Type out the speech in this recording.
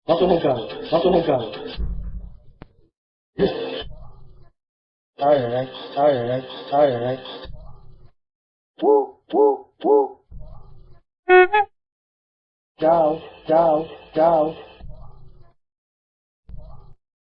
Nossa, roncando. Nossa, roncando. Ai, ai, ai, ai, ai, ai. Tchau, tchau, tchau.